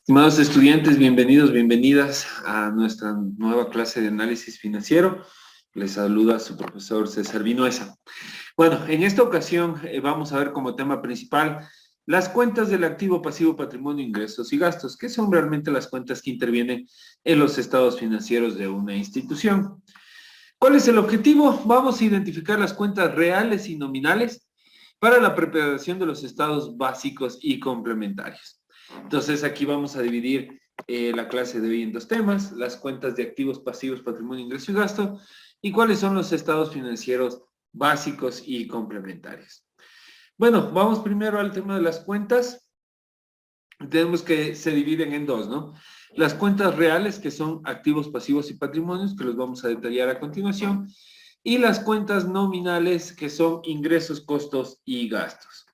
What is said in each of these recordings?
Estimados estudiantes, bienvenidos, bienvenidas a nuestra nueva clase de análisis financiero. Les saluda su profesor César Vinuesa. Bueno, en esta ocasión vamos a ver como tema principal las cuentas del activo, pasivo, patrimonio, ingresos y gastos, que son realmente las cuentas que intervienen en los estados financieros de una institución. ¿Cuál es el objetivo? Vamos a identificar las cuentas reales y nominales para la preparación de los estados básicos y complementarios. Entonces aquí vamos a dividir la clase de hoy en dos temas: las cuentas de activos, pasivos, patrimonio, ingreso y gasto, y cuáles son los estados financieros básicos y complementarios. Bueno, vamos primero al tema de las cuentas. Tenemos que se dividen en dos, ¿no? Las cuentas reales, que son activos, pasivos y patrimonios, que los vamos a detallar a continuación, y las cuentas nominales, que son ingresos, costos y gastos.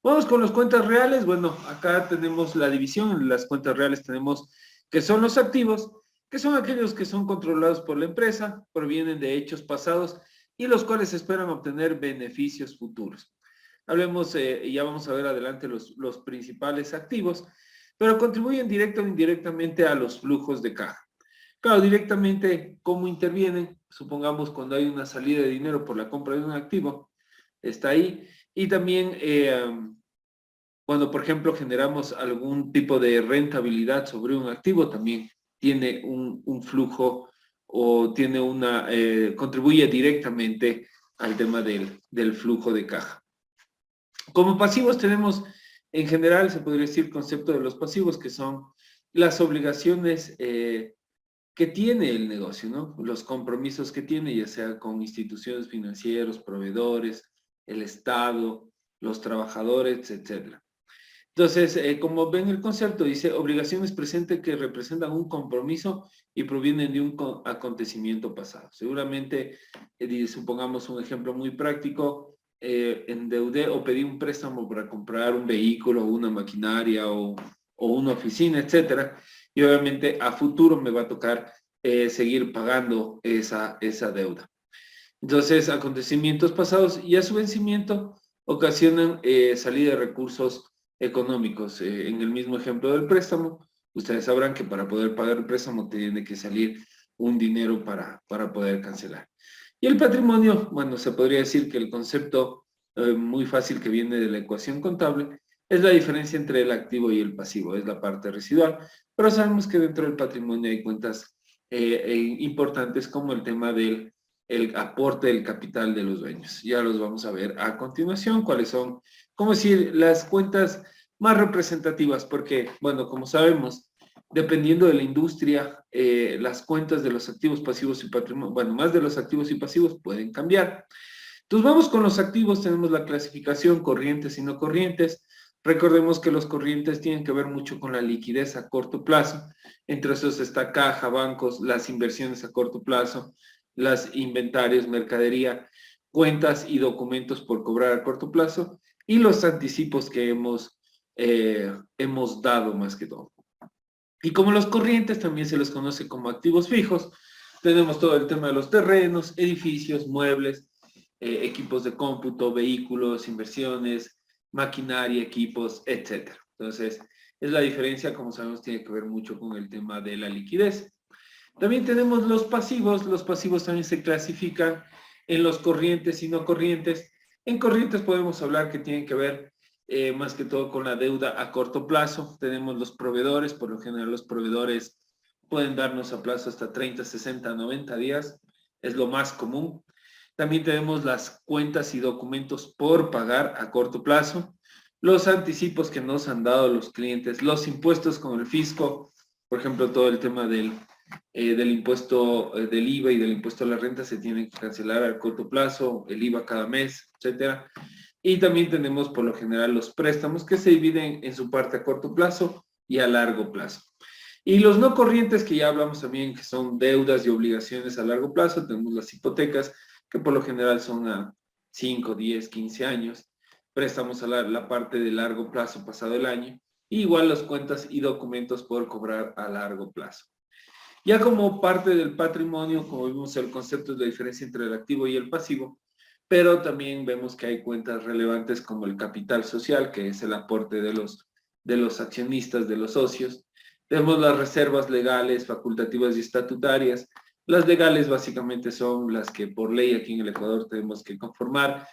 Vamos con las cuentas reales. Bueno, acá tenemos la división. En las cuentas reales tenemos que son los activos, que son aquellos que son controlados por la empresa, provienen de hechos pasados y los cuales esperan obtener beneficios futuros. Hablemos, ya vamos a ver adelante los principales activos, pero contribuyen directa o indirectamente a los flujos de caja. Claro, directamente, ¿cómo intervienen? Supongamos cuando hay una salida de dinero por la compra de un activo, está ahí. Y también cuando, por ejemplo, generamos algún tipo de rentabilidad sobre un activo, también tiene un flujo o tiene contribuye directamente al tema del flujo de caja. Como pasivos tenemos, en general, se podría decir, concepto de los pasivos, que son las obligaciones que tiene el negocio, ¿no? Los compromisos que tiene, ya sea con instituciones financieras, proveedores, el Estado, los trabajadores, etc. Entonces, como ven el concepto, dice obligaciones presentes que representan un compromiso y provienen de un acontecimiento pasado. Seguramente, supongamos un ejemplo muy práctico, endeudé o pedí un préstamo para comprar un vehículo, una maquinaria o una oficina, etcétera, y obviamente a futuro me va a tocar seguir pagando esa deuda. Entonces, acontecimientos pasados y a su vencimiento ocasionan salida de recursos económicos. En el mismo ejemplo del préstamo, ustedes sabrán que para poder pagar el préstamo tiene que salir un dinero para poder cancelar. Y el patrimonio, bueno, se podría decir que el concepto muy fácil que viene de la ecuación contable es la diferencia entre el activo y el pasivo, es la parte residual, pero sabemos que dentro del patrimonio hay cuentas importantes como el tema del el aporte del capital de los dueños. Ya los vamos a ver a continuación, cuáles son, como decir, las cuentas más representativas, porque, bueno, como sabemos, dependiendo de la industria, las cuentas de los activos pasivos y patrimonio, bueno, más de los activos y pasivos pueden cambiar. Entonces vamos con los activos, tenemos la clasificación corrientes y no corrientes. Recordemos que los corrientes tienen que ver mucho con la liquidez a corto plazo. Entre esos está caja, bancos, las inversiones a corto plazo, las inventarios, mercadería, cuentas y documentos por cobrar a corto plazo y los anticipos que hemos dado más que todo. Y como los corrientes también se les conoce como activos fijos, tenemos todo el tema de los terrenos, edificios, muebles, equipos de cómputo, vehículos, inversiones, maquinaria, equipos, etc. Entonces, es la diferencia, como sabemos, tiene que ver mucho con el tema de la liquidez. También tenemos los pasivos también se clasifican en los corrientes y no corrientes. En corrientes podemos hablar que tienen que ver más que todo con la deuda a corto plazo. Tenemos los proveedores, por lo general los proveedores pueden darnos a plazo hasta 30, 60, 90 días, es lo más común. También tenemos las cuentas y documentos por pagar a corto plazo, los anticipos que nos han dado los clientes, los impuestos con el fisco, por ejemplo, todo el tema del impuesto del IVA y del impuesto a la renta se tiene que cancelar a corto plazo, el IVA cada mes, etcétera. Y también tenemos por lo general los préstamos que se dividen en su parte a corto plazo y a largo plazo. Y los no corrientes, que ya hablamos también, que son deudas y obligaciones a largo plazo, tenemos las hipotecas, que por lo general son a 5, 10, 15 años, préstamos a la parte de largo plazo pasado el año, y igual las cuentas y documentos por cobrar a largo plazo. Ya como parte del patrimonio, como vimos, el concepto es la diferencia entre el activo y el pasivo, pero también vemos que hay cuentas relevantes como el capital social, que es el aporte de los accionistas, de los socios, Tenemos las reservas legales, facultativas y estatutarias. Las legales básicamente son las que por ley aquí en el Ecuador tenemos que conformar.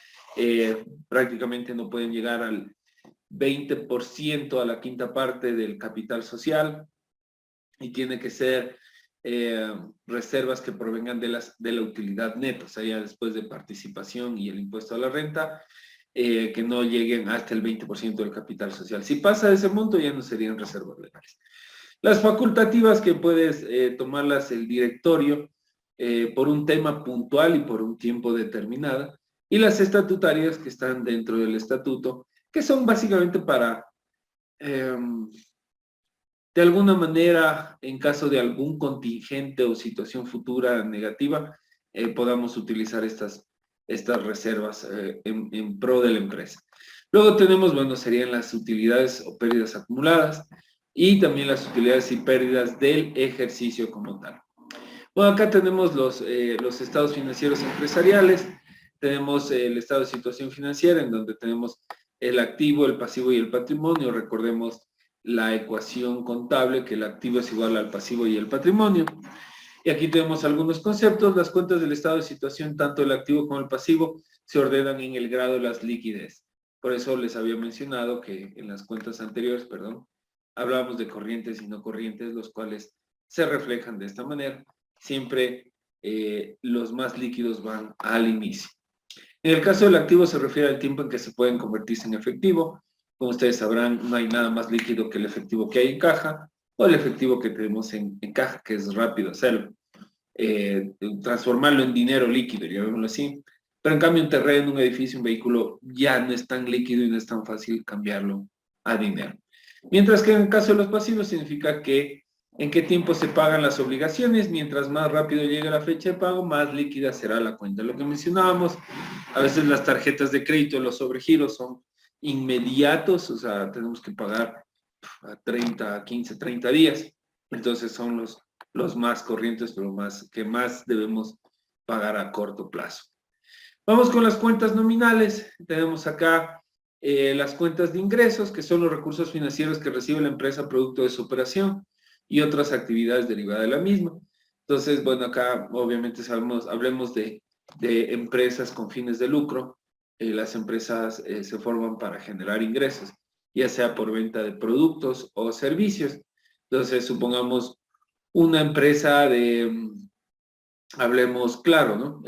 Prácticamente no pueden llegar al 20% a la quinta parte del capital social y tiene que ser reservas que provengan de la utilidad neta, o sea, ya después de participación y el impuesto a la renta, que no lleguen hasta el 20% del capital social. Si pasa de ese monto, ya no serían reservas legales. Las facultativas que puedes tomarlas el directorio por un tema puntual y por un tiempo determinado, y las estatutarias que están dentro del estatuto, que son básicamente para, de alguna manera, en caso de algún contingente o situación futura negativa, podamos utilizar estas reservas en pro de la empresa. Luego tenemos, bueno, serían las utilidades o pérdidas acumuladas y también las utilidades y pérdidas del ejercicio como tal. Bueno, acá tenemos los estados financieros empresariales, tenemos el estado de situación financiera en donde tenemos el activo, el pasivo y el patrimonio. Recordemos la ecuación contable, que el activo es igual al pasivo y el patrimonio. Y aquí tenemos algunos conceptos. Las cuentas del estado de situación, tanto el activo como el pasivo, se ordenan en el grado de las liquidez. Por eso les había mencionado que en las cuentas anteriores, perdón, hablábamos de corrientes y no corrientes, los cuales se reflejan de esta manera. Siempre los más líquidos van al inicio. En el caso del activo se refiere al tiempo en que se pueden convertirse en efectivo. Como ustedes sabrán, no hay nada más líquido que el efectivo que hay en caja o el efectivo que tenemos en caja, que es rápido hacerlo. Transformarlo en dinero líquido, llamémoslo así. Pero en cambio un terreno, un edificio, un vehículo ya no es tan líquido y no es tan fácil cambiarlo a dinero. Mientras que en el caso de los pasivos significa que en qué tiempo se pagan las obligaciones, mientras más rápido llegue la fecha de pago, más líquida será la cuenta. Lo que mencionábamos, a veces las tarjetas de crédito, los sobregiros son inmediatos, o sea, tenemos que pagar a 30, 15, 30 días. Entonces son los más corrientes, pero que más debemos pagar a corto plazo. Vamos con las cuentas nominales. Tenemos acá las cuentas de ingresos, que son los recursos financieros que recibe la empresa producto de su operación y otras actividades derivadas de la misma. Entonces, bueno, acá obviamente hablemos de empresas con fines de lucro. Las empresas se forman para generar ingresos, ya sea por venta de productos o servicios. Entonces, supongamos una empresa hablemos claro, ¿no?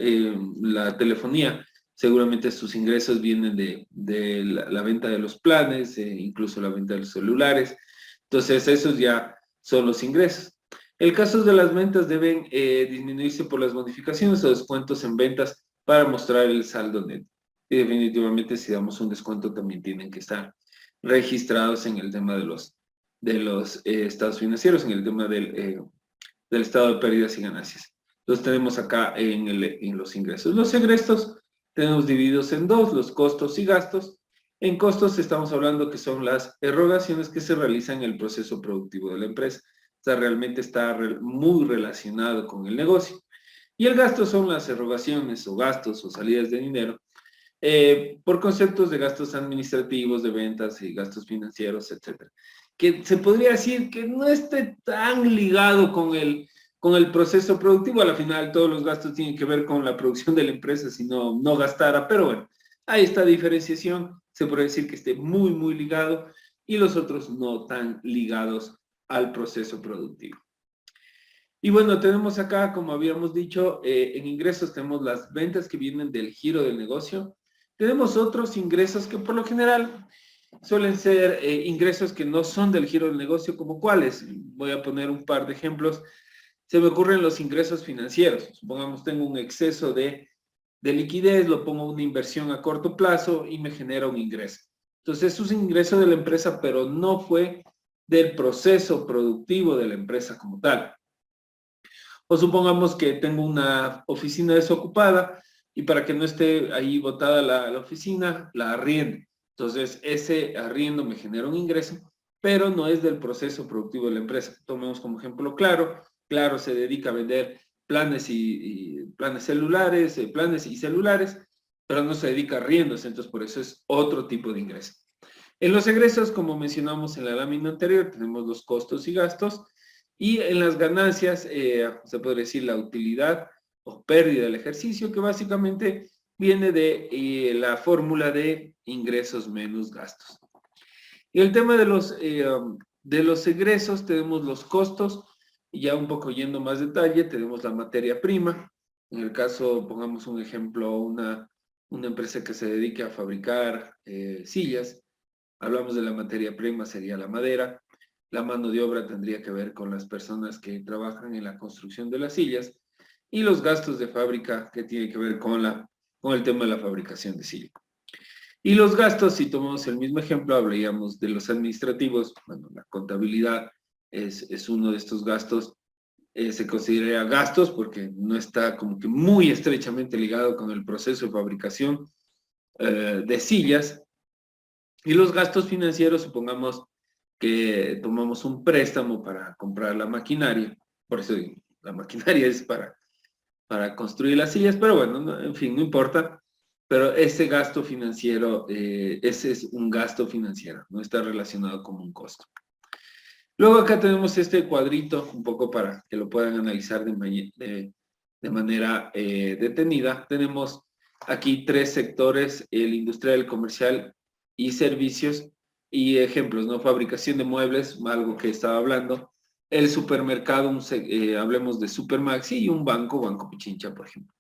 La telefonía, seguramente sus ingresos vienen de la venta de los planes, incluso la venta de los celulares. Entonces, esos ya son los ingresos. El caso de las ventas deben disminuirse por las modificaciones o descuentos en ventas para mostrar el saldo neto. Y definitivamente si damos un descuento también tienen que estar registrados en el tema de los estados financieros, en el tema del estado de pérdidas y ganancias. Los tenemos acá en los ingresos. Los egresos tenemos divididos en dos, los costos y gastos. En costos estamos hablando que son las erogaciones que se realizan en el proceso productivo de la empresa. O sea, realmente está muy relacionado con el negocio. Y el gasto son las erogaciones o gastos o salidas de dinero por conceptos de gastos administrativos, de ventas y gastos financieros, etcétera. Que se podría decir que no esté tan ligado con el proceso productivo. A la final todos los gastos tienen que ver con la producción de la empresa, si no, no gastara. Pero bueno, hay esta diferenciación. Se puede decir que esté muy, muy ligado y los otros no tan ligados al proceso productivo. Y bueno, tenemos acá, como habíamos dicho, en ingresos tenemos las ventas que vienen del giro del negocio. Tenemos otros ingresos que por lo general suelen ser ingresos que no son del giro del negocio, como cuáles. Voy a poner un par de ejemplos. Se me ocurren los ingresos financieros. Supongamos tengo un exceso de liquidez, lo pongo una inversión a corto plazo y me genera un ingreso. Entonces, eso es un ingreso de la empresa, pero no fue del proceso productivo de la empresa como tal. O supongamos que tengo una oficina desocupada y para que no esté ahí botada la oficina, la arriendo. Entonces, ese arriendo me genera un ingreso, pero no es del proceso productivo de la empresa. Tomemos como ejemplo Claro. Claro se dedica a vender planes planes celulares, planes y celulares, pero no se dedica a arriendos, entonces por eso es otro tipo de ingreso. En los egresos, como mencionamos en la lámina anterior, tenemos los costos y gastos, y en las ganancias, se podría decir la utilidad o pérdida del ejercicio, que básicamente viene de la fórmula de ingresos menos gastos. Y el tema de los egresos, tenemos los costos, y ya un poco yendo más detalle, tenemos la materia prima. En el caso, pongamos un ejemplo, una empresa que se dedique a fabricar sillas. Hablamos de la materia prima, sería la madera. La mano de obra tendría que ver con las personas que trabajan en la construcción de las sillas. Y los gastos de fábrica, que tiene que ver con el tema de la fabricación de sillas. Y los gastos, si tomamos el mismo ejemplo, hablaríamos de los administrativos. Bueno, la contabilidad es uno de estos gastos. Se considera gastos porque no está como que muy estrechamente ligado con el proceso de fabricación de sillas. Y los gastos financieros, supongamos que tomamos un préstamo para comprar la maquinaria. Por eso la maquinaria es para construir las sillas, pero bueno, en fin, no importa. Pero ese gasto financiero, ese es un gasto financiero, no está relacionado con un costo. Luego acá tenemos este cuadrito, un poco para que lo puedan analizar de manera detenida. Tenemos aquí tres sectores: el industrial, el comercial y servicios. Y ejemplos, ¿no? Fabricación de muebles, algo que estaba hablando. El supermercado, hablemos de Supermaxi, y un banco, Banco Pichincha, por ejemplo.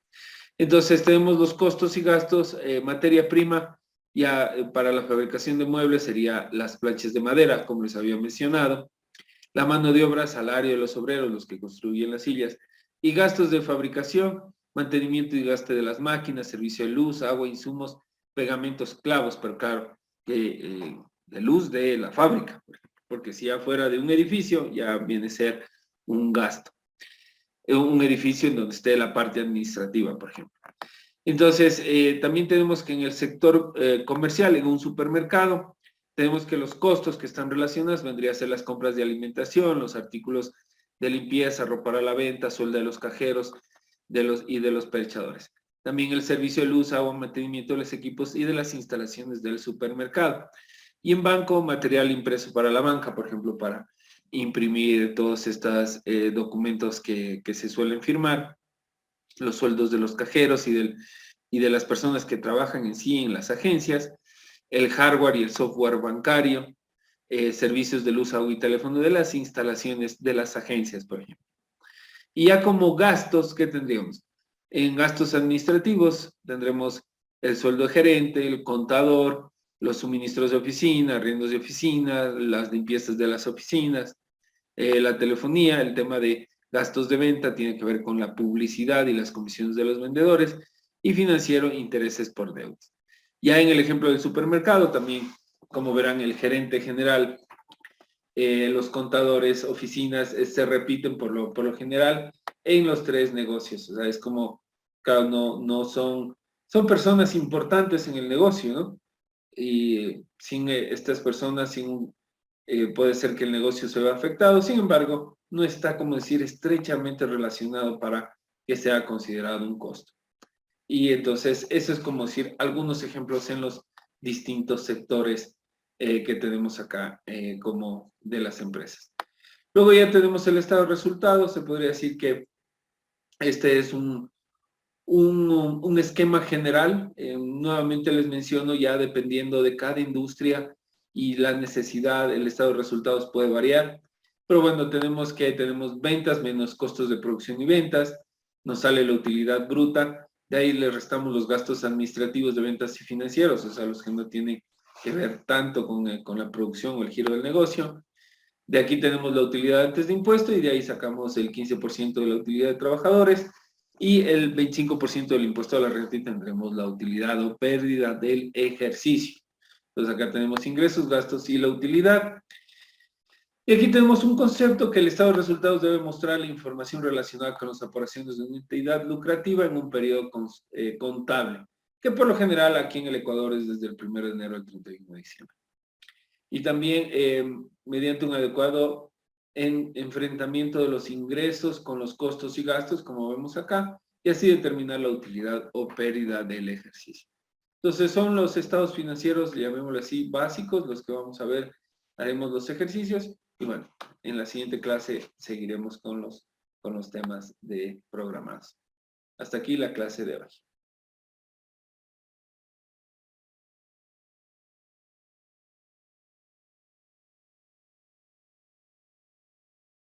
Entonces tenemos los costos y gastos. Materia prima, ya para la fabricación de muebles sería las planchas de madera, como les había mencionado. La mano de obra, salario de los obreros, los que construyen las sillas. Y gastos de fabricación, mantenimiento y gasto de las máquinas, servicio de luz, agua, insumos, pegamentos, clavos, pero claro, de luz de la fábrica, porque si ya fuera de un edificio, ya viene a ser un gasto. Un edificio en donde esté la parte administrativa, por ejemplo. Entonces, también tenemos que en el sector comercial, en un supermercado, tenemos que los costos que están relacionados vendrían a ser las compras de alimentación, los artículos de limpieza, ropa a la venta, sueldo de los cajeros y de los perchadores. También el servicio de luz, agua, mantenimiento de los equipos y de las instalaciones del supermercado. Y en banco, material impreso para la banca, por ejemplo, para imprimir todos estos documentos que se suelen firmar, los sueldos de los cajeros y de las personas que trabajan en sí en las agencias, el hardware y el software bancario, servicios de luz, agua y teléfono de las instalaciones de las agencias, por ejemplo. Y ya como gastos, ¿qué tendríamos? En gastos administrativos tendremos el sueldo de gerente, el contador, los suministros de oficina, arriendos de oficina, las limpiezas de las oficinas, la telefonía, el tema de gastos de venta tiene que ver con la publicidad y las comisiones de los vendedores, y financiero, intereses por deudas. Ya en el ejemplo del supermercado también, como verán, el gerente general, los contadores, oficinas, se repiten por lo general en los tres negocios. O sea, es como, claro, no son personas importantes en el negocio, ¿no? Y sin estas personas, puede ser que el negocio se vea afectado. Sin embargo, no está, como decir, estrechamente relacionado para que sea considerado un costo. Y entonces, eso es como decir algunos ejemplos en los distintos sectores que tenemos acá como de las empresas. Luego ya tenemos el estado de resultados. Se podría decir que este es un esquema general. Nuevamente les menciono, ya dependiendo de cada industria y la necesidad, el estado de resultados puede variar. Pero bueno, tenemos ventas menos costos de producción y ventas, nos sale la utilidad bruta, de ahí le restamos los gastos administrativos de ventas y financieros, o sea, los que no tienen que ver tanto con la producción o el giro del negocio. De aquí tenemos la utilidad antes de impuesto, y de ahí sacamos el 15% de la utilidad de trabajadores y el 25% del impuesto a la renta, y tendremos la utilidad o pérdida del ejercicio. Entonces acá tenemos ingresos, gastos y la utilidad. Y aquí tenemos un concepto que el estado de resultados debe mostrar la información relacionada con las operaciones de una entidad lucrativa en un periodo contable, que por lo general aquí en el Ecuador es desde el 1 de enero al 31 de diciembre. Y también mediante un adecuado enfrentamiento de los ingresos con los costos y gastos, como vemos acá, y así determinar la utilidad o pérdida del ejercicio. Entonces son los estados financieros, llamémoslo así, básicos, los que vamos a ver, haremos los ejercicios y bueno, en la siguiente clase seguiremos con los temas de programados. Hasta aquí la clase de hoy.